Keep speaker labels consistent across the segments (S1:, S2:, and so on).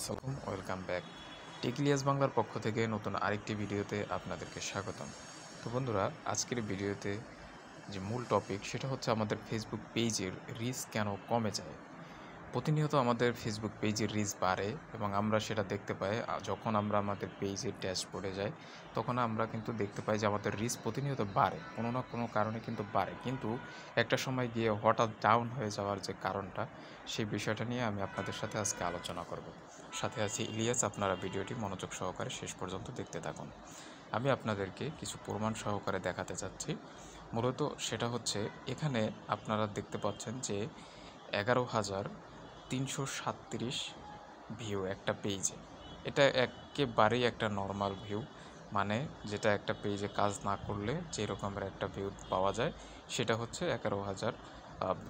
S1: আসসালাম welcome back. টেকলিয়াস বাংলার পক্ষ থেকে নতুন আরেকটি ভিডিওতে আপনাদেরকে স্বাগতম। তো বন্ধুরা, আজকের ভিডিওতে যে মূল টপিক সেটা হচ্ছে আমাদের ফেসবুক পেজের রিচ কেন কমে যায়। প্রতিনিয়ত আমাদের ফেসবুক পেজের রিচ বাড়ে এবং আমরা সেটা দেখতে পাই যখন আমরা আমাদের পেজের ড্যাশবোর্ডে যাই, তখন আমরা কিন্তু দেখতে পাই যে আমাদের রিচ প্রতিনিয়ত বাড়ে, কোনো না কোনো কারণে কিন্তু বাড়ে, কিন্তু একটা সময় গিয়ে হঠাৎ ডাউন হয়ে যাওয়ার যে কারণটা, সেই বিষয়টা নিয়ে আমি আপনাদের সাথে আজকে আলোচনা করব। সাথে আছি ইলিয়াস। আপনারা ভিডিওটি মনোযোগ সহকারে শেষ পর্যন্ত দেখতে থাকুন। আমি আপনাদেরকে কিছু প্রমাণ সহকারে দেখাতে চাচ্ছি। মূলত সেটা হচ্ছে, এখানে আপনারা দেখতে পাচ্ছেন যে 11,337 ভিউ একটা পেজে। এটা একেবারেই একটা নর্মাল ভিউ, মানে যেটা একটা পেজে কাজ না করলে যে রকমের একটা ভিউ পাওয়া যায়, সেটা হচ্ছে 11,000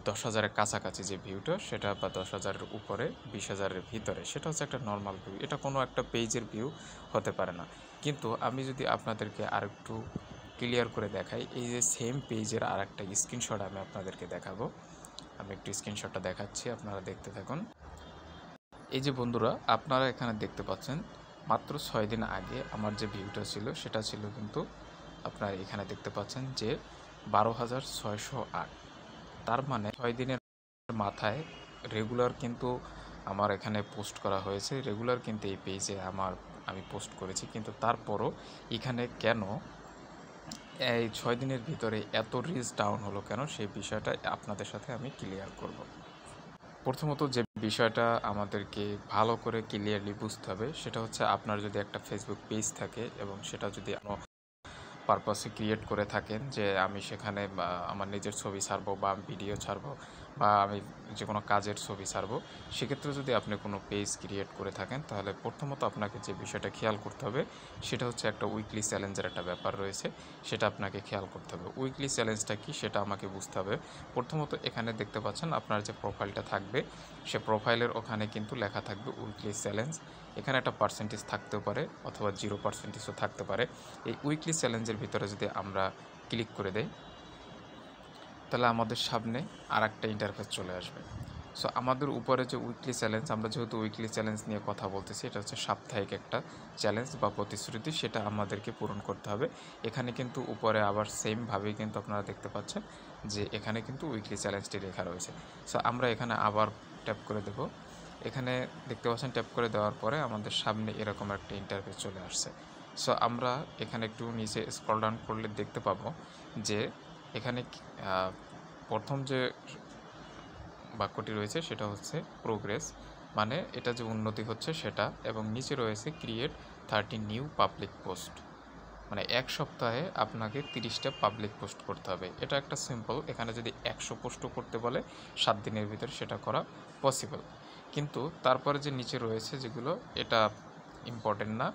S1: 10,000-এর কাছাকাছি যে ভিউটা, সেটা বা 10,000-এর উপরে 20,000-এর ভিতরে, সেটা হচ্ছে একটা নর্মাল ভিউ। এটা কোনো একটা পেজের ভিউ হতে পারে না। কিন্তু আমি যদি আপনাদেরকে আরেকটু ক্লিয়ার করে দেখাই, এই যে সেম পেজের আর একটা স্ক্রিনশট আমি আপনাদেরকে দেখাবো। আমি একটু স্ক্রিনশটটা দেখাচ্ছি, আপনারা দেখতে থাকুন। এই যে বন্ধুরা, আপনারা এখানে দেখতে পাচ্ছেন মাত্র 6 দিন আগে আমার যে ভিউটা ছিল সেটা ছিল কিন্তু আপনারা এখানে দেখতে পাচ্ছেন যে 12,608। তার মানে 6 দিনের মাথায় রেগুলার কিন্তু আমার এখানে পোস্ট করা হয়েছে, রেগুলার কিন্তু এই পেজে আমি পোস্ট করেছি, কিন্তু তারপরও এখানে কেন এই 6 দিনের ভিতরে এত রিচ ডাউন হলো কেন, সেই বিষয়টা আপনাদের সাথে আমি ক্লিয়ার করব। প্রথমত যে বিষয়টা আমাদেরকে ভালো করে ক্লিয়ারলি বুঝতে হবে, সেটা হচ্ছে আপনার যদি একটা ফেসবুক পেজ থাকে এবং সেটা যদি পারপাসে ক্রিয়েট করে থাকেন যে আমি সেখানে আমার নিজের ছবি ছাড়বো বা ভিডিও ছাড়বো বা আমি যে কোনো কাজের ছবি ছাড়বো, সেক্ষেত্রে যদি আপনি কোনো পেজ ক্রিয়েট করে থাকেন, তাহলে প্রথমত আপনাকে যে বিষয়টা খেয়াল করতে হবে সেটা হচ্ছে একটা উইকলি চ্যালেঞ্জের একটা ব্যাপার রয়েছে, সেটা আপনাকে খেয়াল করতে হবে। উইকলি চ্যালেঞ্জটা কি সেটা আমাকে বুঝতে হবে। প্রথমত এখানে দেখতে পাচ্ছেন আপনার যে প্রোফাইলটা থাকবে, সে প্রোফাইলের ওখানে কিন্তু লেখা থাকবে উইকলি চ্যালেঞ্জ। এখানে একটা পার্সেন্টেজ থাকতেও পারে অথবা 0%ও থাকতে পারে। এই উইকলি চ্যালেঞ্জের ভিতরে যদি আমরা ক্লিক করে দেই, তাহলে আমাদের সামনে আর একটা ইন্টারফেস চলে আসবে। সো আমাদের উপরে যে উইকলি চ্যালেঞ্জ, আমরা যেহেতু উইকলি চ্যালেঞ্জ নিয়ে কথা বলতেছি, এটা হচ্ছে সাপ্তাহিক একটা চ্যালেঞ্জ বা প্রতিশ্রুতি, সেটা আমাদেরকে পূরণ করতে হবে। এখানে কিন্তু উপরে আবার সেমভাবেই কিন্তু আপনারা দেখতে পাচ্ছেন যে এখানে কিন্তু উইকলি চ্যালেঞ্জটি লেখা রয়েছে। সো আমরা এখানে আবার ট্যাপ করে দেব। এখানে দেখতে পাচ্ছেন, ট্যাপ করে দেওয়ার পরে আমাদের সামনে এরকম একটা ইন্টারফেস চলে আসছে। সো আমরা এখানে একটু নিচে স্ক্রল ডাউন করলে দেখতে পাবো যে এখানে প্রথম যে বাক্যটি রয়েছে সেটা হচ্ছে প্রোগ্রেস, মানে এটা যে উন্নতি হচ্ছে সেটা, এবং নিচে রয়েছে ক্রিয়েট 30 নিউ পাবলিক পোস্ট, মানে এক সপ্তাহে আপনাকে 30টা পাবলিক পোস্ট করতে হবে। এটা একটা সিম্পল, এখানে যদি 100 পোস্টও করতে বলে 7 দিনের ভিতরে সেটা করা পসিবল। কিন্তু তারপরে যে নিচে রয়েছে যেগুলো, এটা ইম্পর্টেন্ট না।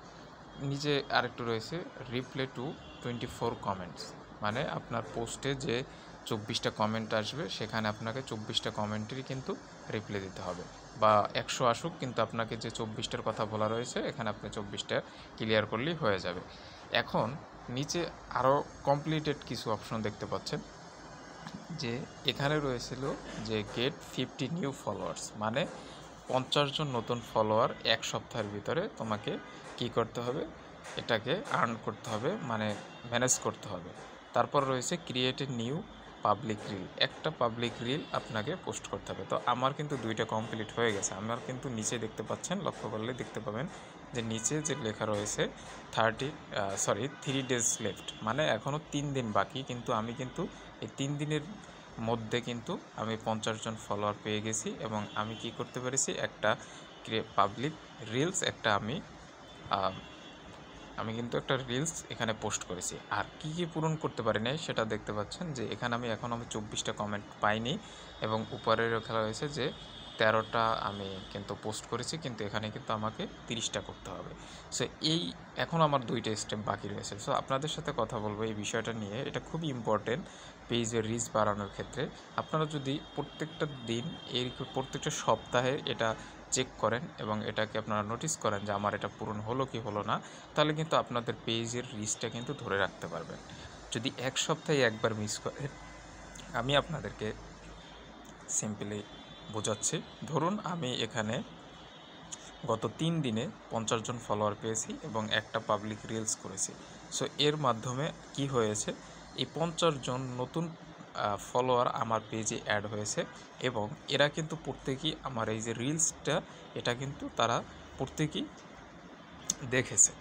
S1: নিচে আরেকটু রয়েছে রিপ্লাই টু 24 কমেন্টস, মানে আপনার পোস্টে যে 24টা কমেন্ট আসবে সেখানে আপনাকে 24টা কমেন্টেরই কিন্তু রিপ্লাই দিতে হবে, বা 100 আসুক, কিন্তু আপনাকে যে 24টার কথা বলা রয়েছে এখানে আপনি 24টা ক্লিয়ার করলেই হয়ে যাবে। এখন নিচে আরও কমপ্লিটেড কিছু অপশন দেখতে পাচ্ছেন, যে এখানে রয়েছিল যে গেট 50 নিউ ফলোয়ার্স, মানে 50 জন নতুন ফলোয়ার এক সপ্তাহের ভিতরে তোমাকে কি করতে হবে, এটাকে আর্ন করতে হবে, মানে ম্যানেজ করতে হবে। তারপর রয়েছে create a new public reel, একটা পাবলিক রিল আপনাকে পোস্ট করতে হবে। তো আমার কিন্তু 2টা কমপ্লিট হয়ে গেছে। আমার কিন্তু নিচে দেখতে পাচ্ছেন, লক্ষ্য করলে দেখতে পাবেন যে নিচে যে লেখা রয়েছে 3 ডেজ লেফট, মানে এখনও 3 দিন বাকি, কিন্তু আমি কিন্তু এই 3 দিনের মধ্যে কিন্তু আমি 50 জন ফলোয়ার পেয়ে গেছি, এবং আমি কি করতে পেরেছি, একটা পাবলিক রিলস একটা আমি কিন্তু একটা রিলস এখানে পোস্ট করেছি। আর কি কি পূরণ করতে পারি নাই সেটা দেখতে পাচ্ছেন যে এখানে আমি 24টা কমেন্ট পাইনি, এবং উপরে লেখা রয়েছে যে 13টা আমি কিন্তু পোস্ট করেছি, কিন্তু এখানে কিন্তু আমাকে 30টা করতে হবে। সো এই এখন আমার 2টা স্টেপ বাকি রয়েছে। সো আপনাদের সাথে কথা বলবো এই বিষয়টা নিয়ে, এটা খুবই ইম্পর্টেন্ট পেজের রিচ বাড়ানোর ক্ষেত্রে। আপনারা যদি প্রত্যেকটা দিন, এই প্রত্যেকটা সপ্তাহে এটা চেক করেন এবং এটাকে আপনারা নোটিস করেন যে আমার এটা পূরণ হলো কি হলো না, তাহলে কিন্তু আপনাদের পেজের রিচটা কিন্তু ধরে রাখতে পারবেন। যদি এক সপ্তাহে একবার মিস করেন, আমি আপনাদেরকে সিম্পলি বোঝাচ্ছি। ধরুন আমি এখানে গত 3 দিনে 50 জন ফলোয়ার পেয়েছি এবং একটা পাবলিক রিলস করেছি। সো এর মাধ্যমে কি হয়েছে, এই 50 জন নতুন ফলোয়ার আমার পেজে অ্যাড হয়েছে এবং এরা কিন্তু প্রত্যেকেই আমার এই যে রিলসটা এটা কিন্তু তারা প্রত্যেকেই দেখেছে।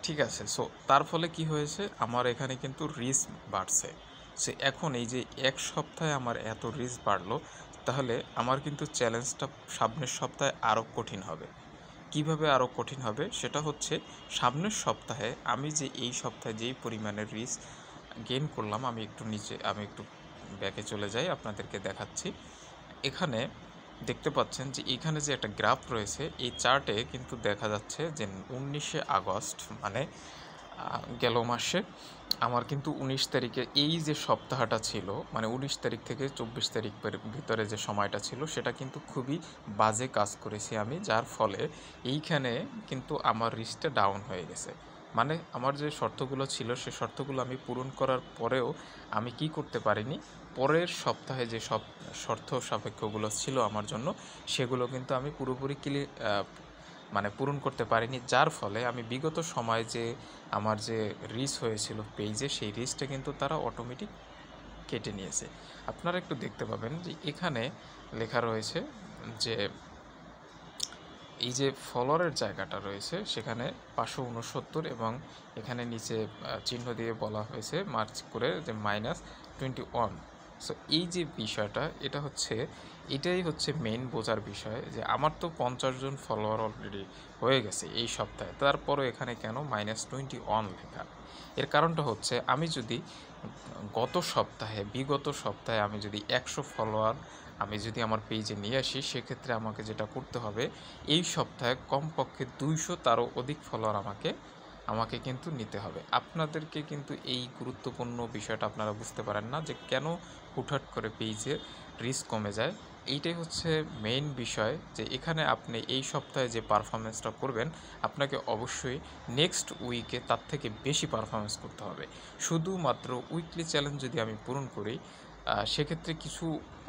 S1: ঠিক আছে, সো তার ফলে কি হয়েছে, আমার এখানে কিন্তু রিচ বাড়ছে। সে এখন এই যে 1 সপ্তাহে আমার এত রিচ বাড়লো, তাহলে আমার কিন্তু চ্যালেঞ্জটা সামনের সপ্তাহে আরও কঠিন হবে। কিভাবে আরও কঠিন হবে সেটা হচ্ছে, সামনের সপ্তাহে আমি যে এই সপ্তাহে যেই পরিমাণের রিচ গেইন করলাম, আমি একটু ব্যাকে চলে যাই, আপনাদেরকে দেখাচ্ছি। এখানে দেখতে পাচ্ছেন যে এখানে যে একটা গ্রাফ রয়েছে, এই চার্টে কিন্তু দেখা যাচ্ছে যে 19শে আগস্ট মানে গেল মাসে আমার কিন্তু 19 তারিখে এই যে সপ্তাহটা ছিল, মানে 19 তারিখ থেকে 24 তারিখের ভিতরে যে সময়টা ছিল, সেটা কিন্তু খুবই বাজে কাজ করেছি আমি, যার ফলে এইখানে কিন্তু আমার রিচটা ডাউন হয়ে গেছে। মানে আমার যে শর্তগুলো ছিল সে শর্তগুলো আমি পূরণ করার পরেও আমি কি করতে পারিনি, পরের সপ্তাহে যে সব শর্ত সাপেক্ষগুলো ছিল আমার জন্য, সেগুলো কিন্তু আমি পুরোপুরি পূরণ করতে পারিনি, যার ফলে আমি বিগত সময়ে যে আমার যে রিচ হয়েছিল পেজে, সেই রিচটা কিন্তু তারা অটোমেটিক কেটে নিয়েছে। আপনারা একটু দেখতে পাবেন যে এখানে লেখা রয়েছে যে এই যে ফলোয়ারের জায়গাটা রয়েছে সেখানে 569 এবং এখানে নিচে চিহ্ন দিয়ে বলা হয়েছে মার্ক করে যে -21। সো এই যে বিষয়টা, এটাই হচ্ছে মেইন বোঝার বিষয়, যে আমার তো 50 জন ফলোয়ার অলরেডি হয়ে গেছে এই সপ্তাহে, তারপরও এখানে কেন -21 লেখা। এর কারণটা হচ্ছে, আমি যদি বিগত সপ্তাহে আমি যদি 100 ফলোয়ার আমি যদি আমার পেজে নিয়ে আসি, সেক্ষেত্রে আমাকে যেটা করতে হবে, এই সপ্তাহে কমপক্ষে 200 তারও অধিক ফলোয়ার আমাকে কিন্তু নিতে হবে। আপনাদেরকে কিন্তু এই গুরুত্বপূর্ণ বিষয়টা আপনারা বুঝতে পারেন না, যে কেন হুটহাট করে পেজে রিচ কমে যায়। এইটাই হচ্ছে মেইন বিষয়, যে এখানে আপনি এই সপ্তাহে যে পারফরমেন্সটা করবেন, আপনাকে অবশ্যই নেক্সট উইকে তার থেকে বেশি পারফরমেন্স করতে হবে। শুধুমাত্র উইকলি চ্যালেঞ্জ যদি আমি পূরণ করি, সেক্ষেত্রে কিছু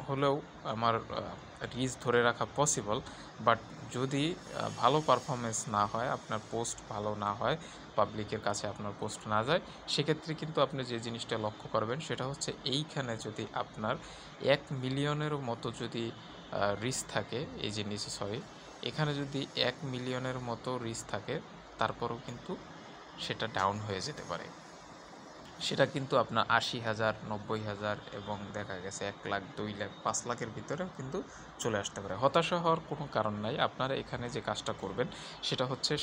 S1: হলেও আমার রিচ ধরে রাখা পসিবল। বাট যদি ভালো পারফরমেন্স না হয়, আপনার পোস্ট ভালো না হয়, পাবলিকের কাছে আপনার পোস্ট না যায়, সেক্ষেত্রে কিন্তু আপনি যে জিনিসটা লক্ষ্য করবেন সেটা হচ্ছে, এইখানে যদি আপনার 1 মিলিয়নেরও মতো যদি রিচ থাকে, এই যে নিচে এখানে যদি 1 মিলিয়নের মতো রিচ থাকে, তারপরও কিন্তু সেটা ডাউন হয়ে যেতে পারে। সেটা কিন্তু আপনার 80,000, 90,000 এবং দেখা গেছে 1 লাখ, 2 লাখ, 5 লাখের ভিতরেও কিন্তু চলে আসতে পারে। হতাশা হওয়ার কোনো কারণ নাই। আপনারা এখানে যে কাজটা করবেন সেটা হচ্ছে,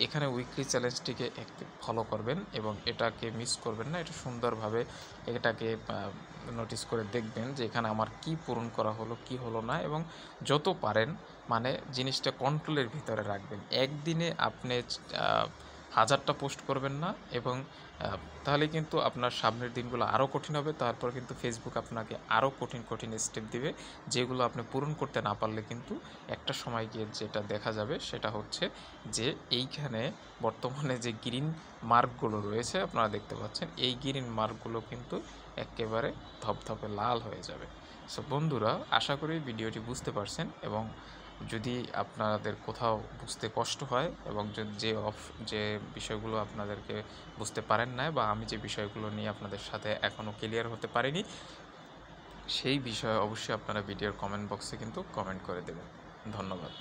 S1: এখানে উইকলি চ্যালেঞ্জটিকে ফলো করবেন এবং এটাকে মিস করবেন না। এটা সুন্দরভাবে এটাকে নোটিস করে দেখবেন যে এখানে আমার কি পূরণ করা হলো, কি হলো না, এবং যত পারেন মানে জিনিসটা কন্ট্রোলের ভিতরে রাখবেন। একদিনে আপনি 1000টা পোস্ট করবেন না, এবং তাহলে কিন্তু আপনার সামনের দিনগুলো আরও কঠিন হবে। তারপর কিন্তু ফেসবুক আপনাকে আরও কঠিন স্টেপ দিবে, যেগুলো আপনি পূরণ করতে না পারলে কিন্তু একটা সময় গিয়ে যেটা দেখা যাবে সেটা হচ্ছে যে, এইখানে বর্তমানে যে গ্রিন মার্কগুলো রয়েছে আপনারা দেখতে পাচ্ছেন, এই গ্রিন মার্কগুলো কিন্তু একেবারে ধপধপে লাল হয়ে যাবে। সো বন্ধুরা, আশা করি ভিডিওটি বুঝতে পারছেন, এবং যদি আপনাদের কোথাও বুঝতে কষ্ট হয় এবং যে বিষয়গুলো আপনাদেরকে বুঝতে পারেন না, বা আমি যে বিষয়গুলো নিয়ে আপনাদের সাথে এখনও ক্লিয়ার হতে পারিনি, সেই বিষয়ে অবশ্যই আপনারা ভিডিওর কমেন্ট বক্সে কিন্তু কমেন্ট করে দেবেন। ধন্যবাদ।